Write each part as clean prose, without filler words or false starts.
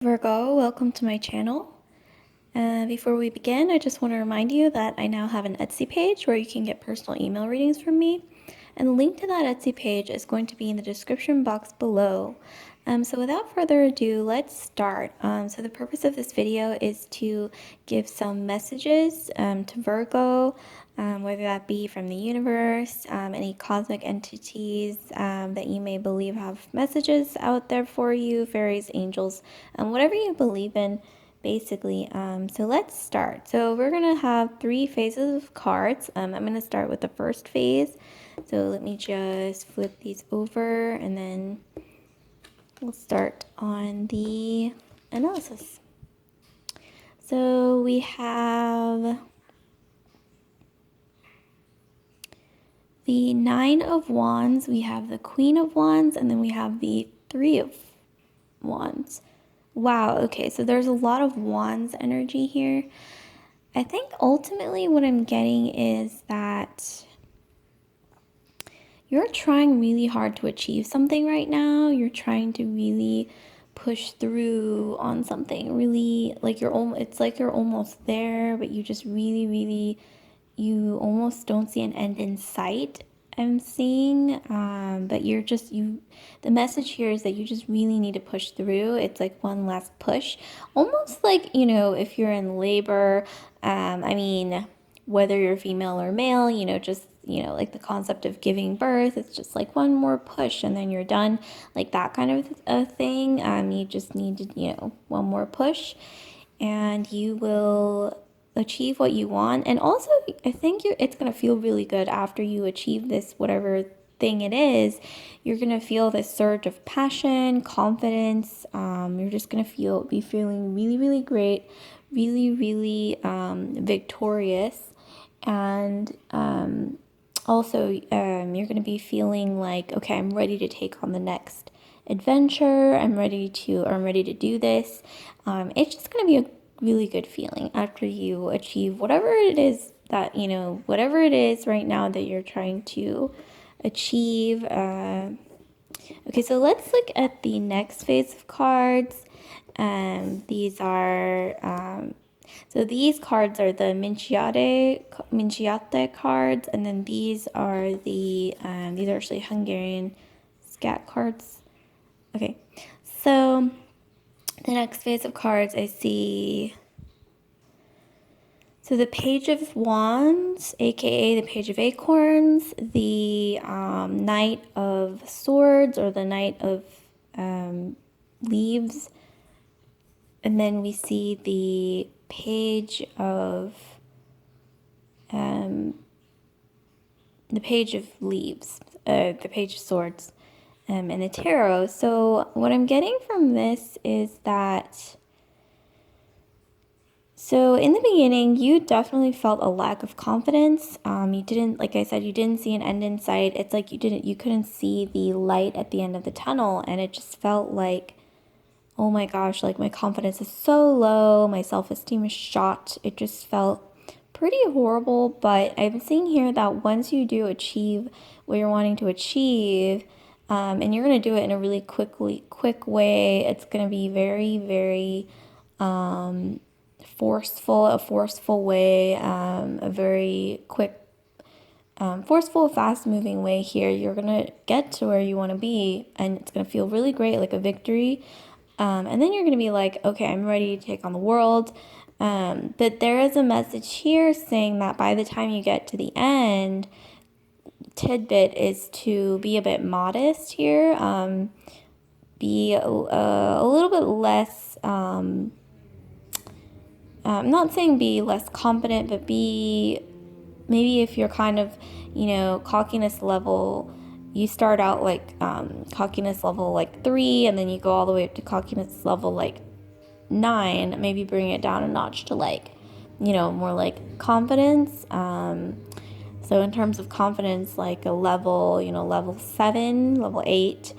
Virgo, welcome to my channel. Before we begin, I just want to remind you that I now have an Etsy page where you can get personal email readings from me. And the link to that Etsy page is going to be in the description box below. So without further ado, let's start. So the purpose of this video is to give some messages to Virgo, whether that be from the universe, any cosmic entities that you may believe have messages out there for you, fairies, angels, whatever you believe in, basically. So let's start. So we're going to have 3 phases of cards. I'm going to start with the first phase. So let me just flip these over and then we'll start on the analysis. So we have the 9 of Wands, we have the Queen of Wands, and then we have the 3 of Wands. Wow, okay, so there's a lot of Wands energy here. I think ultimately what I'm getting is that you're trying really hard to achieve something right now. You're trying to really push through on something. Really, like it's like you're almost there, but you just really, you almost don't see an end in sight. I'm seeing, but the message here is that you just really need to push through. It's like one last push, almost like, if you're in labor, I mean, whether you're female or male, just, like the concept of giving birth, it's just like one more push and then you're done, like that kind of a thing. You just need to, one more push and you will achieve what you want. And also, I think it's going to feel really good after you achieve this, whatever thing it is. You're going to feel this surge of passion, confidence. You're just going to be feeling really great, really victorious. And also, you're going to be feeling like, okay, I'm ready to take on the next adventure. I'm ready to do this. It's just going to be a really good feeling after you achieve whatever it is that, whatever it is right now that you're trying to achieve. Okay, so let's look at the next phase of cards. These are, so these cards are the Minciate cards, and then these are these are actually Hungarian scat cards. Okay, so the next phase of cards I see. So the Page of Wands, aka the Page of Acorns, the Knight of Swords, or the Knight of Leaves, and then we see the Page of Leaves, the Page of Swords, and the Tarot. So what I'm getting from this is that, so in the beginning, you definitely felt a lack of confidence. You didn't, like I said, you didn't see an end in sight. It's like you couldn't see the light at the end of the tunnel, and it just felt like, oh my gosh, like my confidence is so low, my self-esteem is shot. It just felt pretty horrible. But I'm seeing here that once you do achieve what you're wanting to achieve, and you're going to do it in a really quick way, it's going to be very forceful way, a very quick, forceful, fast-moving way here. You're going to get to where you want to be, and it's going to feel really great, like a victory. And then you're going to be like, okay, I'm ready to take on the world. But there is a message here saying that by the time you get to the end, tidbit is to be a bit modest here. Be a little bit less, I'm not saying be less confident, but maybe if you're kind of, cockiness level, you start out like cockiness level like 3, and then you go all the way up to cockiness level like 9, maybe bring it down a notch to like, more like confidence. So in terms of confidence, like a level, level 7, level 8,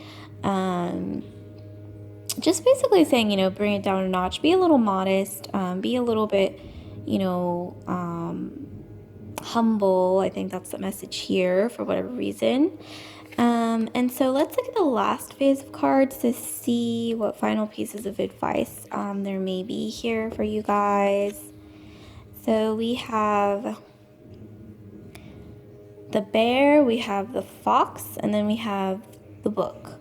just basically saying, bring it down a notch, be a little modest, be a little bit, humble. I think that's the message here for whatever reason. And so let's look at the last phase of cards to see what final pieces of advice there may be here for you guys. So we have the bear, we have the fox, and then we have the book.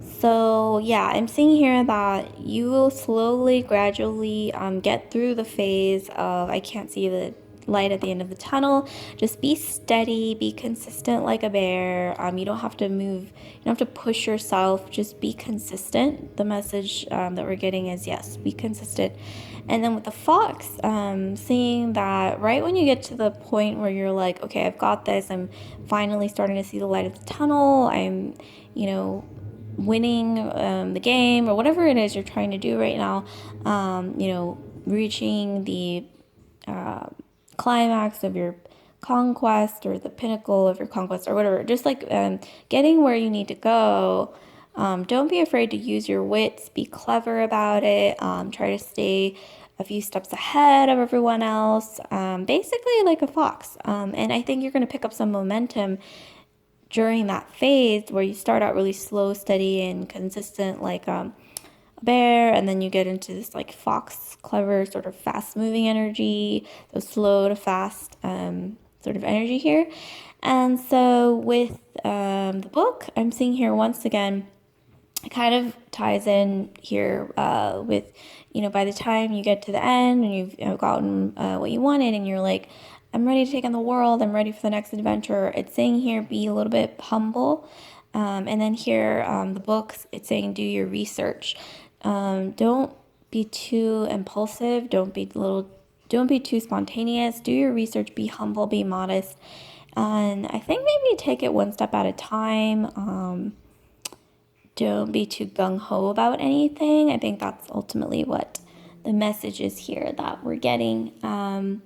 So yeah, I'm seeing here that you will slowly, gradually get through the phase of I can't see the light at the end of the tunnel. Just be steady, be consistent like a bear. You don't have to move, you don't have to push yourself. Just be consistent. The message that we're getting is yes, be consistent. And then with the fox, seeing that right when you get to the point where you're like, okay, I've got this. I'm finally starting to see the light of the tunnel. I'm, winning the game or whatever it is you're trying to do right now, reaching the climax of your conquest or the pinnacle of your conquest or whatever, just like getting where you need to go. Don't be afraid to use your wits, be clever about it, try to stay a few steps ahead of everyone else, basically like a fox. And I think you're going to pick up some momentum during that phase where you start out really slow, steady, and consistent, like a bear, and then you get into this like fox, clever, sort of fast-moving energy, so slow to fast sort of energy here. And so with the book, I'm seeing here once again, it kind of ties in here with, by the time you get to the end and you've gotten what you wanted and you're like, I'm ready to take on the world, I'm ready for the next adventure. It's saying here, be a little bit humble. And then here, the books, it's saying do your research. Don't be too impulsive. Don't be too spontaneous. Do your research, be humble, be modest. And I think maybe take it one step at a time. Don't be too gung-ho about anything. I think that's ultimately what the message is here that we're getting.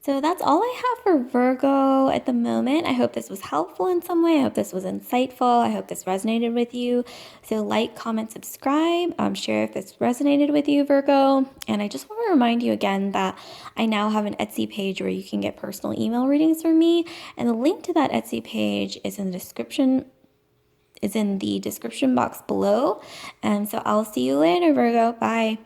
So that's all I have for Virgo at the moment. I hope this was helpful in some way. I hope this was insightful. I hope this resonated with you. So like, comment, subscribe, share if this resonated with you, Virgo. And I just want to remind you again that I now have an Etsy page where you can get personal email readings from me. And the link to that Etsy page is in the description box below. And so I'll see you later, Virgo. Bye.